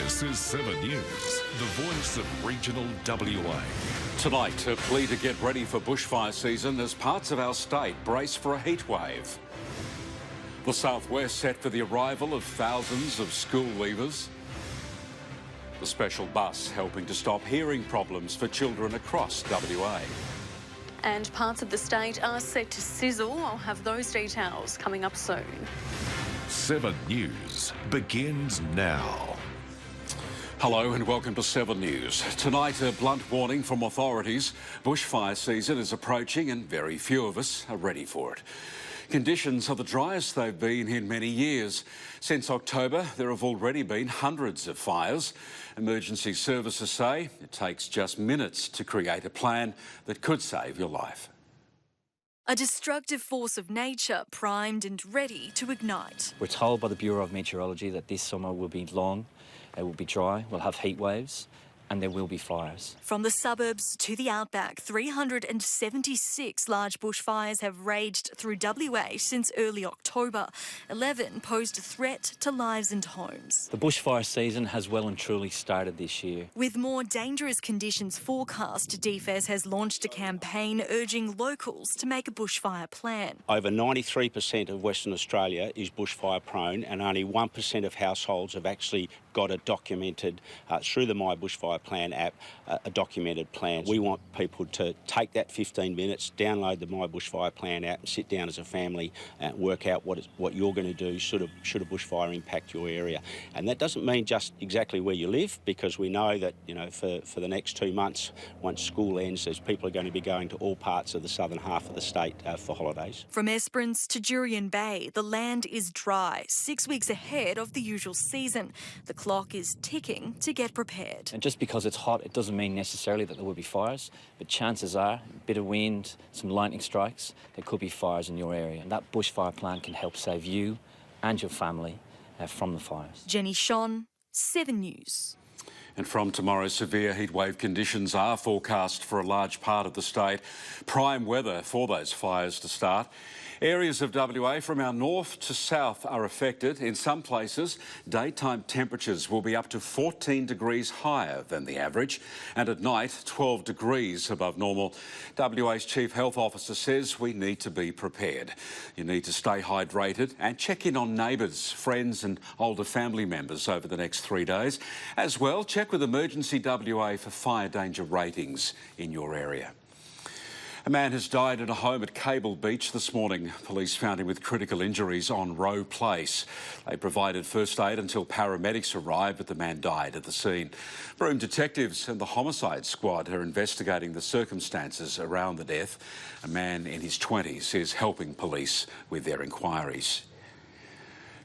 This is 7 News, the voice of regional WA. Tonight, a plea to get ready for bushfire season as parts of our state brace for a heat wave. The southwest set for the arrival of thousands of school leavers. The special bus helping to stop hearing problems for children across WA. And parts of the state are set to sizzle. I'll have those details coming up soon. 7 News begins now. Hello and welcome to 7 News. Tonight, a blunt warning from authorities. Bushfire season is approaching and very few of us are ready for it. Conditions are the driest they've been in many years. Since October, there have already been hundreds of fires. Emergency services say it takes just minutes to create a plan that could save your life. A destructive force of nature primed and ready to ignite. We're told by the Bureau of Meteorology that this summer will be long, it will be dry, we'll have heat waves, and there will be fires. From the suburbs to the outback, 376 large bushfires have raged through WA since early October. 11 posed a threat to lives and homes. The bushfire season has well and truly started this year. With more dangerous conditions forecast, DFES has launched a campaign urging locals to make a bushfire plan. Over 93% of Western Australia is bushfire prone, and only 1% of households have actually got a documented, through the My Bushfire Plan app, a documented plan. We want people to take that 15 minutes, download the My Bushfire Plan app and sit down as a family and work out what you're going to do should a bushfire impact your area. And that doesn't mean just exactly where you live, because we know that, you know, for the next 2 months, once school ends, as people are going to be going to all parts of the southern half of the state for holidays. From Esperance to Jurien Bay, the land is dry, 6 weeks ahead of the usual season. The clock is ticking to get prepared. And just because it's hot, it doesn't mean necessarily that there will be fires, but chances are, a bit of wind, some lightning strikes, there could be fires in your area. And that bushfire plan can help save you and your family from the fires. Jenny Shon, 7 News. And from tomorrow, severe heatwave conditions are forecast for a large part of the state. Prime weather for those fires to start. Areas of WA from our north to south are affected. In some places, daytime temperatures will be up to 14 degrees higher than the average, and at night, 12 degrees above normal. WA's Chief Health Officer says we need to be prepared. You need to stay hydrated and check in on neighbours, friends and older family members over the next 3 days. As well, check with Emergency WA for fire danger ratings in your area. A man has died in a home at Cable Beach this morning. Police found him with critical injuries on Rowe Place. They provided first aid until paramedics arrived, but the man died at the scene. Broome detectives and the homicide squad are investigating the circumstances around the death. A man in his 20s is helping police with their inquiries.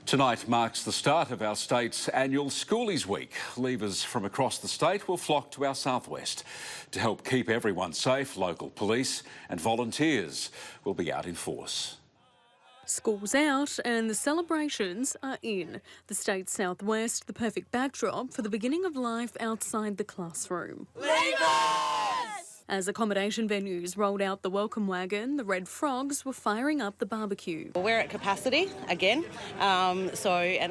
Tonight marks the start of our state's annual Schoolies Week. Leavers from across the state will flock to our southwest. To help keep everyone safe, local police and volunteers will be out in force. School's out and the celebrations are in. The state's southwest, the perfect backdrop for the beginning of life outside the classroom. As accommodation venues rolled out the welcome wagon, the Red Frogs were firing up the barbecue. We're at capacity again, and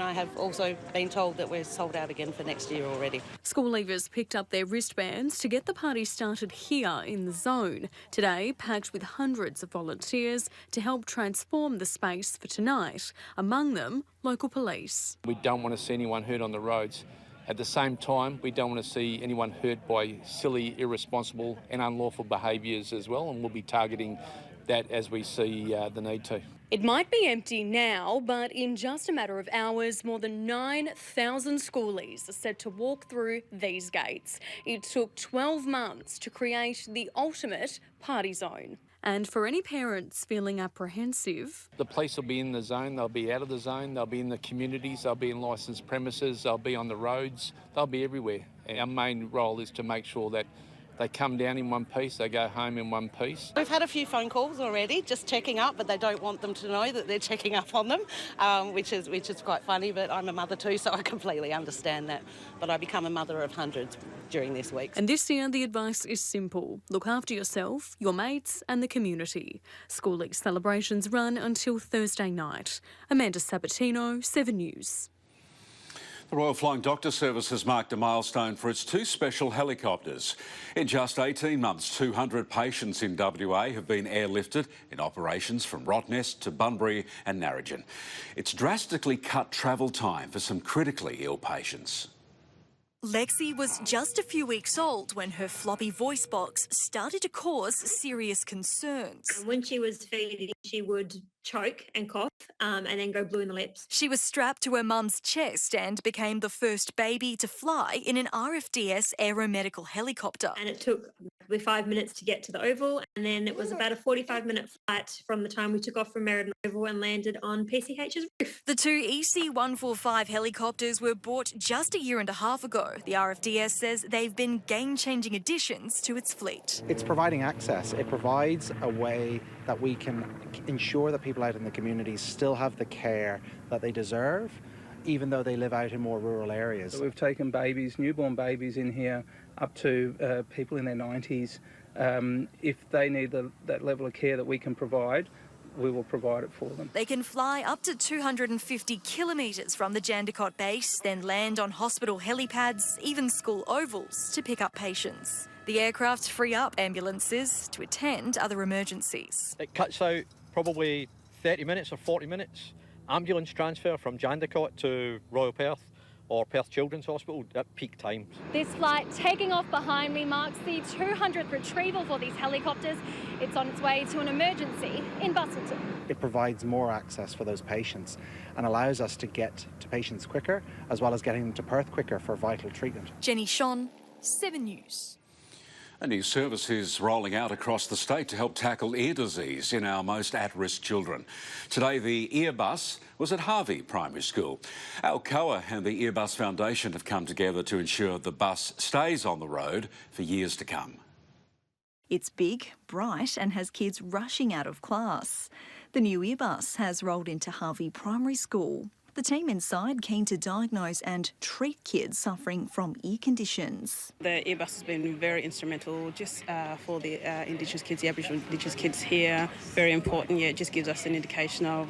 I have also been told that we're sold out again for next year already. School leavers picked up their wristbands to get the party started here in the zone. Today, packed with hundreds of volunteers to help transform the space for tonight. Among them, local police. We don't want to see anyone hurt on the roads. At the same time, we don't want to see anyone hurt by silly, irresponsible and unlawful behaviours as well, and we'll be targeting that as we see the need to. It might be empty now, but in just a matter of hours, more than 9,000 schoolies are set to walk through these gates. It took 12 months to create the ultimate party zone. And for any parents feeling apprehensive, the police will be in the zone, they'll be out of the zone, they'll be in the communities, they'll be in licensed premises, they'll be on the roads, they'll be everywhere. Our main role is to make sure that they come down in one piece, they go home in one piece. We've had a few phone calls already, just checking up, but they don't want them to know that they're checking up on them, which is quite funny, but I'm a mother too, so I completely understand that. But I become a mother of hundreds during this week. And this year, the advice is simple. Look after yourself, your mates and the community. School Week celebrations run until Thursday night. Amanda Sabatino, 7 News. The Royal Flying Doctor Service has marked a milestone for its 2 special helicopters. In just 18 months, 200 patients in WA have been airlifted in operations from Rottnest to Bunbury and Narrogin. It's drastically cut travel time for some critically ill patients. Lexi was just a few weeks old when her floppy voice box started to cause serious concerns. When she was feeding, she would choke and cough and then go blue in the lips. She was strapped to her mum's chest and became the first baby to fly in an RFDS aeromedical helicopter. And it took 5 minutes to get to the Oval, and then it was about a 45-minute flight from the time we took off from Merredin Oval and landed on PCH's roof. The 2 EC-145 helicopters were bought just a year and a half ago. The RFDS says they've been game-changing additions to its fleet. It's providing access. It provides a way that we can ensure that people out in the communities still have the care that they deserve, even though they live out in more rural areas. So we've taken babies, newborn babies in here, up to people in their 90s. If they need that level of care that we can provide, we will provide it for them. They can fly up to 250 kilometres from the Jandakot base, then land on hospital helipads, even school ovals, to pick up patients. The aircraft free up ambulances to attend other emergencies. It cuts out probably 30 minutes or 40 minutes ambulance transfer from Jandakot to Royal Perth or Perth Children's Hospital at peak times. This flight taking off behind me marks the 200th retrieval for these helicopters. It's on its way to an emergency in Busselton. It provides more access for those patients and allows us to get to patients quicker, as well as getting them to Perth quicker for vital treatment. Jenny Shon, 7 News. A new service is rolling out across the state to help tackle ear disease in our most at-risk children. Today, the Ear Bus was at Harvey Primary School. Alcoa and the Ear Bus Foundation have come together to ensure the bus stays on the road for years to come. It's big, bright and has kids rushing out of class. The new Ear Bus has rolled into Harvey Primary School. The team inside keen to diagnose and treat kids suffering from ear conditions. The Ear Bus has been very instrumental just for the Indigenous kids, the Aboriginal Indigenous kids here. Very important, yeah, it just gives us an indication of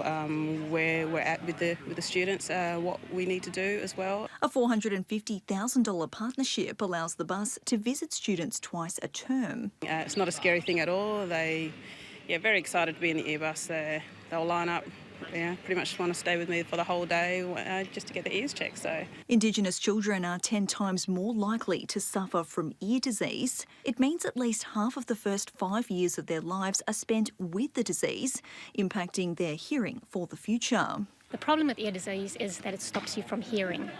where we're at with the students, what we need to do as well. A $450,000 partnership allows the bus to visit students twice a term. It's not a scary thing at all. Very excited to be in the Ear Bus. They'll line up. Yeah, pretty much want to stay with me for the whole day just to get the ears checked. So, Indigenous children are 10 times more likely to suffer from ear disease. It means at least half of the first 5 years of their lives are spent with the disease, impacting their hearing for the future. The problem with ear disease is that it stops you from hearing.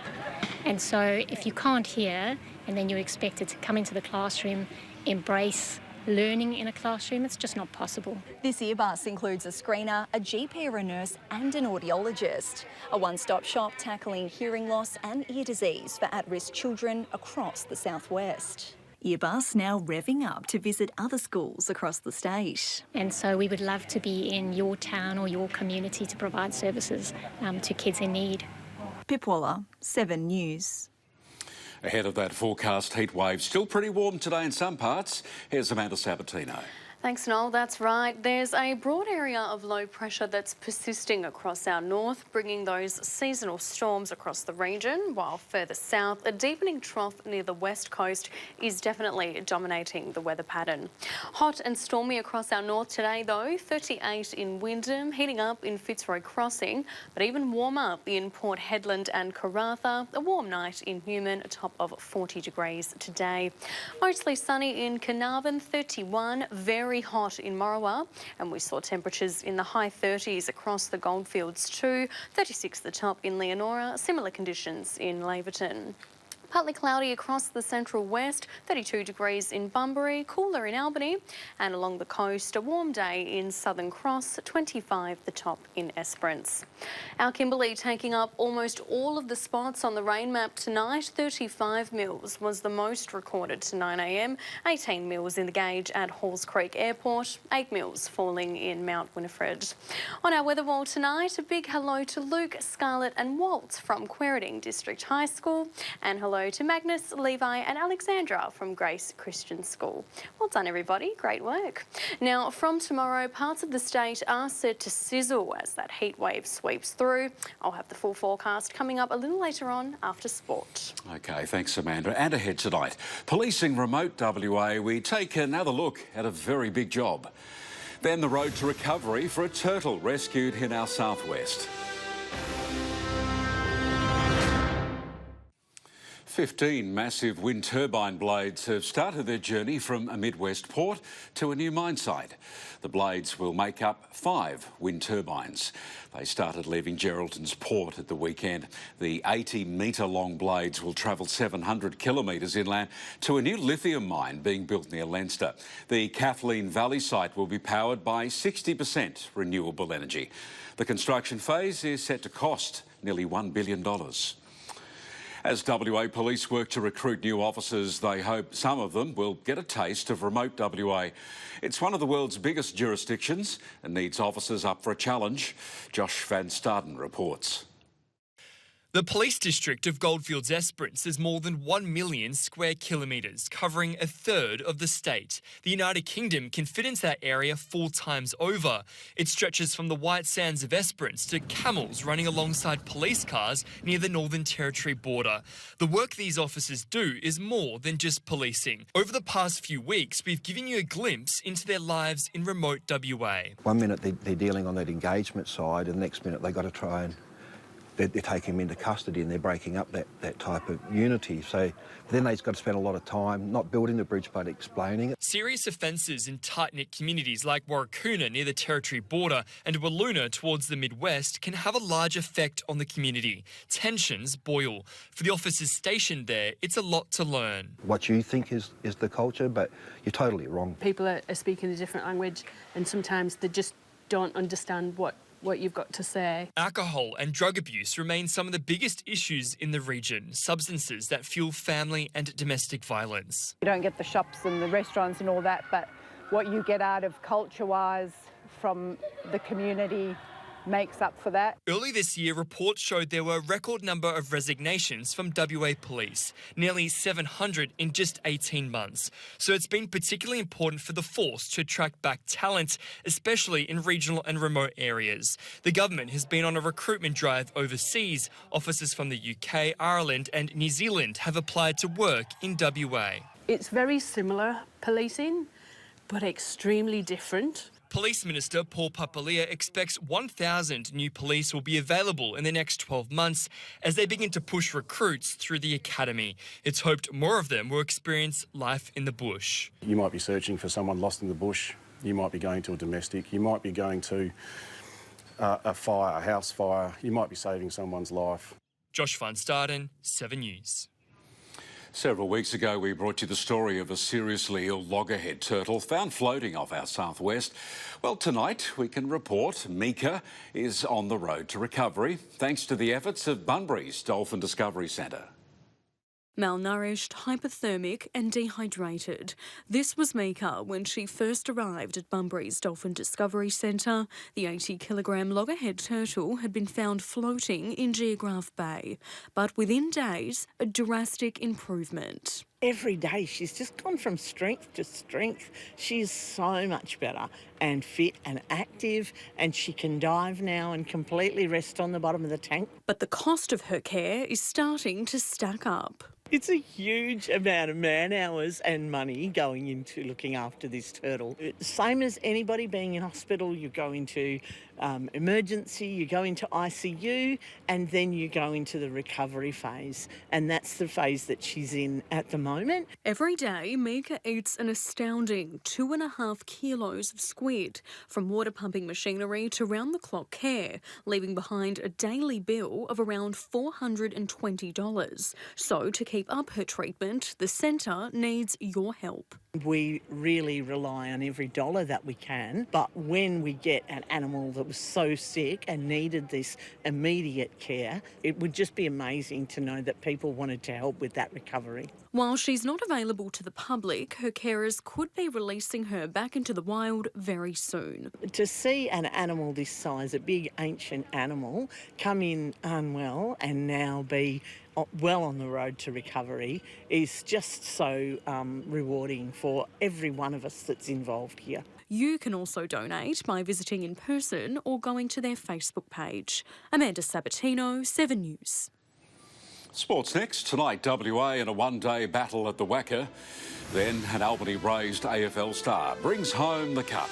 And so if you can't hear and then you're expected to come into the classroom, embrace learning in a classroom, it's just not possible. This Ear Bus includes a screener, a GP or a nurse and an audiologist. A one-stop shop tackling hearing loss and ear disease for at-risk children across the southwest. Ear Bus now revving up to visit other schools across the state. And so we would love to be in your town or your community to provide services to kids in need. Pip Waller, 7 News. Ahead of that forecast heat wave, still pretty warm today in some parts. Here's Amanda Sabatino. Thanks, Noel. That's right. There's a broad area of low pressure that's persisting across our north, bringing those seasonal storms across the region, while further south, a deepening trough near the west coast is definitely dominating the weather pattern. Hot and stormy across our north today, though. 38 in Wyndham, heating up in Fitzroy Crossing, but even warmer in Port Hedland and Karratha. A warm night in Newman, a top of 40 degrees today. Mostly sunny in Carnarvon, 31. Very hot in Morawa, and we saw temperatures in the high 30s across the Goldfields too. 36 the top in Leonora, similar conditions in Laverton. Partly cloudy across the central west, 32 degrees in Bunbury, cooler in Albany, and along the coast, a warm day in Southern Cross, 25 the top in Esperance. Our Kimberley taking up almost all of the spots on the rain map tonight. 35 mils was the most recorded to 9 a.m, 18 mils in the gauge at Halls Creek Airport, 8 mils falling in Mount Winifred. On our weather wall tonight, a big hello to Luke, Scarlett and Walt from Quairading District High School, and hello hello to Magnus, Levi and Alexandra from Grace Christian School. Well done everybody, great work. Now from tomorrow, parts of the state are set to sizzle as that heat wave sweeps through. I'll have the full forecast coming up a little later on after sport. OK, thanks Amanda. And ahead tonight, policing remote WA, we take another look at a very big job. Then the road to recovery for a turtle rescued in our southwest. 15 massive wind turbine blades have started their journey from a Midwest port to a new mine site. The blades will make up 5 wind turbines. They started leaving Geraldton's port at the weekend. The 80-metre-long blades will travel 700 kilometres inland to a new lithium mine being built near Leinster. The Kathleen Valley site will be powered by 60% renewable energy. The construction phase is set to cost nearly $1 billion. As WA Police work to recruit new officers, they hope some of them will get a taste of remote WA. It's one of the world's biggest jurisdictions and needs officers up for a challenge. Josh Van Staden reports. The police district of Goldfields Esperance is more than 1 million square kilometres, covering a third of the state. The United Kingdom can fit into that area 4 times over. It stretches from the White Sands of Esperance to camels running alongside police cars near the Northern Territory border. The work these officers do is more than just policing. Over the past few weeks, we've given you a glimpse into their lives in remote WA. 1 minute they're dealing on that engagement side, and the next minute they've got to try and they're taking him into custody and they're breaking up that type of unity. So then they've got to spend a lot of time not building the bridge but explaining it. Serious offences in tight-knit communities like Warracoona near the Territory border and Walloona towards the Midwest can have a large effect on the community. Tensions boil. For the officers stationed there, it's a lot to learn. What you think is the culture, but you're totally wrong. People are speaking a different language and sometimes they just don't understand what you've got to say. Alcohol and drug abuse remain some of the biggest issues in the region, substances that fuel family and domestic violence. You don't get the shops and the restaurants and all that, but what you get out of culture-wise from the community makes up for that. Early this year, reports showed there were a record number of resignations from WA Police, nearly 700 in just 18 months. So it's been particularly important for the force to attract back talent, especially in regional and remote areas. The government has been on a recruitment drive overseas. Officers from the UK, Ireland and New Zealand have applied to work in WA. It's very similar policing, but extremely different. Police Minister Paul Papalia expects 1,000 new police will be available in the next 12 months as they begin to push recruits through the academy. It's hoped more of them will experience life in the bush. You might be searching for someone lost in the bush. You might be going to a domestic. You might be going to a fire, a house fire. You might be saving someone's life. Josh Van Staden, 7 News. Several weeks ago, we brought you the story of a seriously ill loggerhead turtle found floating off our southwest. Well, tonight we can report Mika is on the road to recovery, thanks to the efforts of Bunbury's Dolphin Discovery Centre. Malnourished, hypothermic and dehydrated. This was Mika when she first arrived at Bunbury's Dolphin Discovery Centre. The 80-kilogram loggerhead turtle had been found floating in Geograph Bay, but within days, a drastic improvement. Every day she's just gone from strength to strength. She's so much better and fit and active, and she can dive now and completely rest on the bottom of the tank. But the cost of her care is starting to stack up. It's a huge amount of man-hours and money going into looking after this turtle. Same as anybody being in hospital, you go into emergency, you go into ICU, and then you go into the recovery phase. And that's the phase that she's in at the moment. Every day, Mika eats an astounding 2.5 kilos of squid, from water pumping machinery to round-the-clock care, leaving behind a daily bill of around $420. So to keep up her treatment, the centre needs your help. We really rely on every dollar that we can, but when we get an animal that was so sick and needed this immediate care, it would just be amazing to know that people wanted to help with that recovery. While she's not available to the public, her carers could be releasing her back into the wild very soon. To see an animal this size, a big ancient animal, come in unwell and now be well on the road to recovery is just so rewarding for every one of us that's involved here. You can also donate by visiting in person or going to their Facebook page. Amanda Sabatino, 7 News. Sports next. Tonight, WA in a one-day battle at the Wacker. Then an Albany-raised AFL star brings home the cup.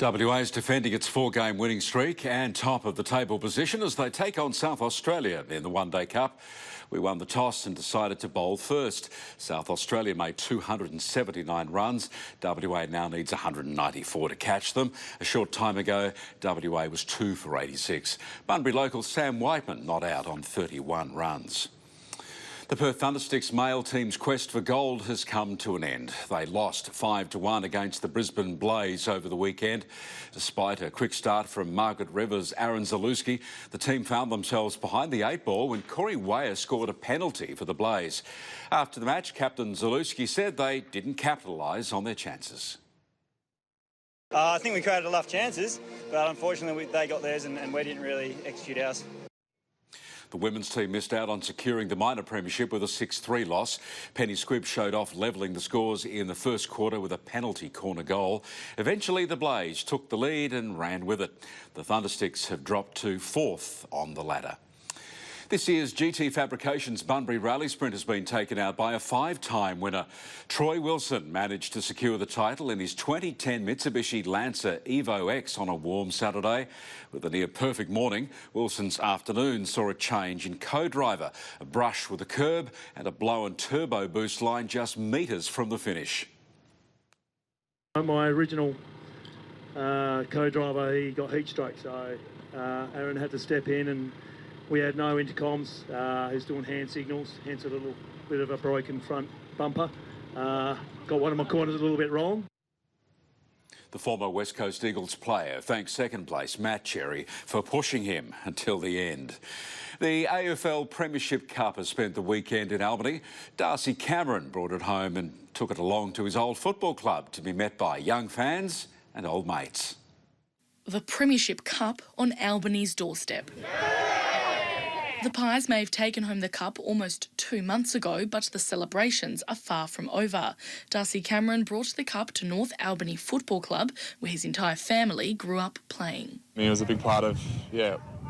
WA is defending its 4-game winning streak and top of the table position as they take on South Australia in the One Day Cup. We won the toss and decided to bowl first. South Australia made 279 runs. WA now needs 194 to catch them. A short time ago, WA was 2 for 86. Bunbury local Sam Whiteman not out on 31 runs. The Perth Thundersticks male team's quest for gold has come to an end. They lost 5-1 against the Brisbane Blaze over the weekend. Despite a quick start from Margaret River's Aaron Zalewski, the team found themselves behind the 8-ball when Corey Weyer scored a penalty for the Blaze. After the match, Captain Zalewski said they didn't capitalise on their chances. I think we created enough chances, but unfortunately they got theirs and we didn't really execute ours. The women's team missed out on securing the minor premiership with a 6-3 loss. Penny Squibb showed off levelling the scores in the first quarter with a penalty corner goal. Eventually the Blaze took the lead and ran with it. The Thundersticks have dropped to 4th on the ladder. This year's GT Fabrications Bunbury Rally Sprint has been taken out by a 5-time winner. Troy Wilson managed to secure the title in his 2010 Mitsubishi Lancer Evo X on a warm Saturday. With a near-perfect morning, Wilson's afternoon saw a change in co-driver, a brush with a curb and a blown turbo boost line just metres from the finish. My original co-driver, he got heat stroke, so Aaron had to step in and we had no intercoms. He's doing hand signals, hence a little bit of a broken front bumper. Got one of my corners a little bit wrong. The former West Coast Eagles player thanks second place Matt Cherry for pushing him until the end. The AFL Premiership Cup has spent the weekend in Albany. Darcy Cameron brought it home and took it along to his old football club to be met by young fans and old mates. The Premiership Cup on Albany's doorstep. The Pies may have taken home the cup almost 2 months ago, but the celebrations are far from over. Darcy Cameron brought the cup to North Albany Football Club, where his entire family grew up playing. It was a big part of,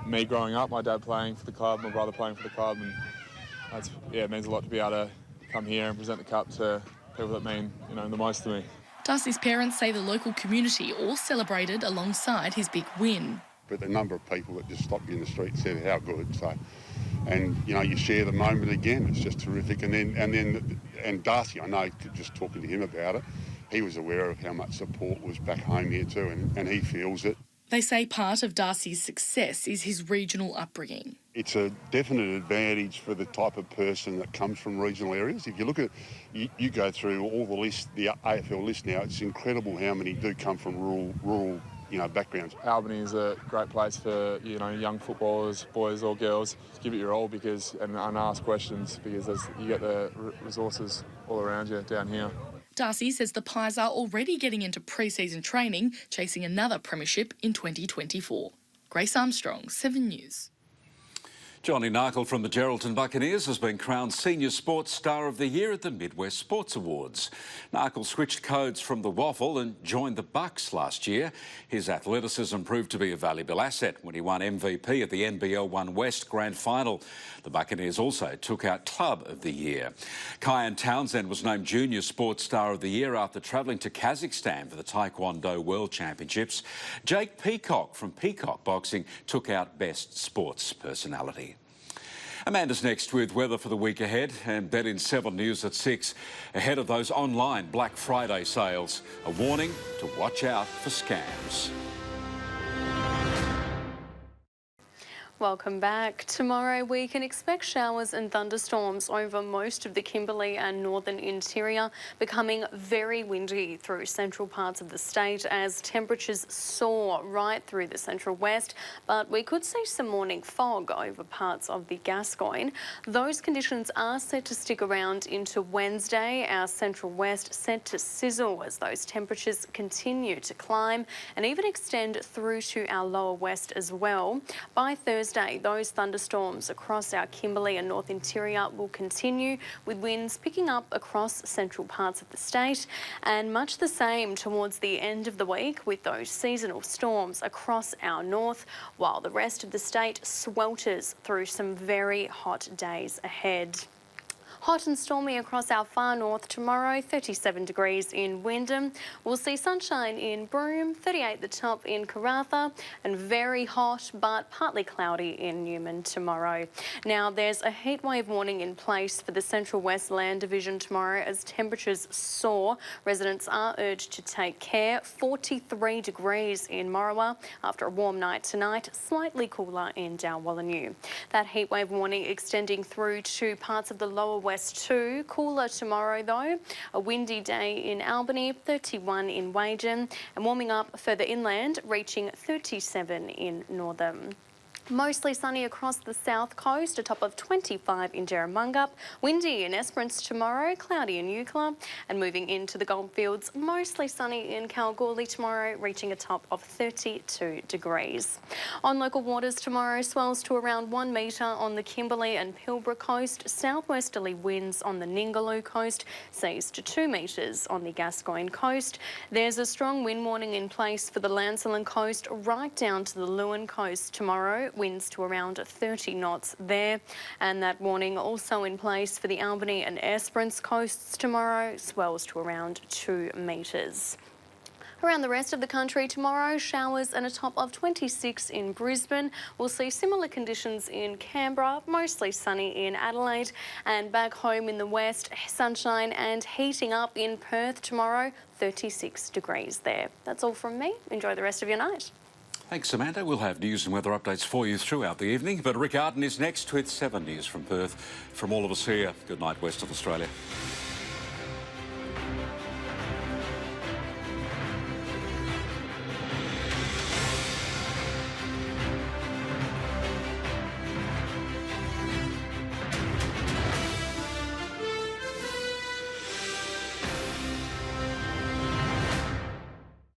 me growing up, my dad playing for the club, my brother playing for the club, and it means a lot to be able to come here and present the cup to people that mean, the most to me. Darcy's parents say the local community all celebrated alongside his big win. But the number of people that just stopped you in the street said how good. So, and you share the moment again. It's just terrific. And Darcy, I know, just talking to him about it, he was aware of how much support was back home here too, and he feels it. They say part of Darcy's success is his regional upbringing. It's a definite advantage for the type of person that comes from regional areas. If you look at, you go through all the list, the AFL list now, it's incredible how many do come from rural backgrounds. Albany is a great place for, young footballers, boys or girls, to give it your all and ask questions because you get the resources all around you down here. Darcy says the Pies are already getting into pre-season training, chasing another premiership in 2024. Grace Armstrong, 7 News. Johnny Narkle from the Geraldton Buccaneers has been crowned Senior Sports Star of the Year at the Midwest Sports Awards. Narkle switched codes from the Waffle and joined the Bucks last year. His athleticism proved to be a valuable asset when he won MVP at the NBL One West Grand Final. The Buccaneers also took out Club of the Year. Kyan Townsend was named Junior Sports Star of the Year after travelling to Kazakhstan for the Taekwondo World Championships. Jake Peacock from Peacock Boxing took out Best Sports Personality. Amanda's next with weather for the week ahead and Bet in 7 News at 6. Ahead of those online Black Friday sales, a warning to watch out for scams. Welcome back. Tomorrow we can expect showers and thunderstorms over most of the Kimberley and northern interior, becoming very windy through central parts of the state as temperatures soar right through the central west. But we could see some morning fog over parts of the Gascoyne. Those conditions are set to stick around into Wednesday. Our central west set to sizzle as those temperatures continue to climb and even extend through to our lower west as well. By Thursday, those thunderstorms across our Kimberley and north interior will continue, with winds picking up across central parts of the state, and much the same towards the end of the week with those seasonal storms across our north, while the rest of the state swelters through some very hot days ahead. Hot and stormy across our far north tomorrow, 37 degrees in Wyndham. We'll see sunshine in Broome, 38 the top in Karratha, and very hot but partly cloudy in Newman tomorrow. Now, there's a heatwave warning in place for the Central West Land Division tomorrow as temperatures soar. Residents are urged to take care. 43 degrees in Morawa after a warm night tonight, slightly cooler in Dalwallinu. That heatwave warning extending through to parts of the lower west too. Cooler tomorrow though. A windy day in Albany, 31 in Wagen, and warming up further inland, reaching 37 in Northam. Mostly sunny across the south coast, a top of 25 in Jerramungup. Windy in Esperance tomorrow, cloudy in Eucla, and moving into the Goldfields, mostly sunny in Kalgoorlie tomorrow, reaching a top of 32 degrees. On local waters tomorrow, swells to around 1 metre on the Kimberley and Pilbara coast, southwesterly winds on the Ningaloo coast, seas to 2 metres on the Gascoyne coast. There's a strong wind warning in place for the Lancelin coast right down to the Lewin coast tomorrow. Winds to around 30 knots there, and that warning also in place for the Albany and Esperance coasts tomorrow, swells to around 2 metres. Around the rest of the country tomorrow, showers and a top of 26 in Brisbane. We'll see similar conditions in Canberra, mostly sunny in Adelaide, and back home in the west, sunshine and heating up in Perth tomorrow, 36 degrees there. That's all from me. Enjoy the rest of your night. Thanks, Amanda. We'll have news and weather updates for you throughout the evening. But Rick Arden is next with 7 News from Perth. From all of us here, good night, West of Australia.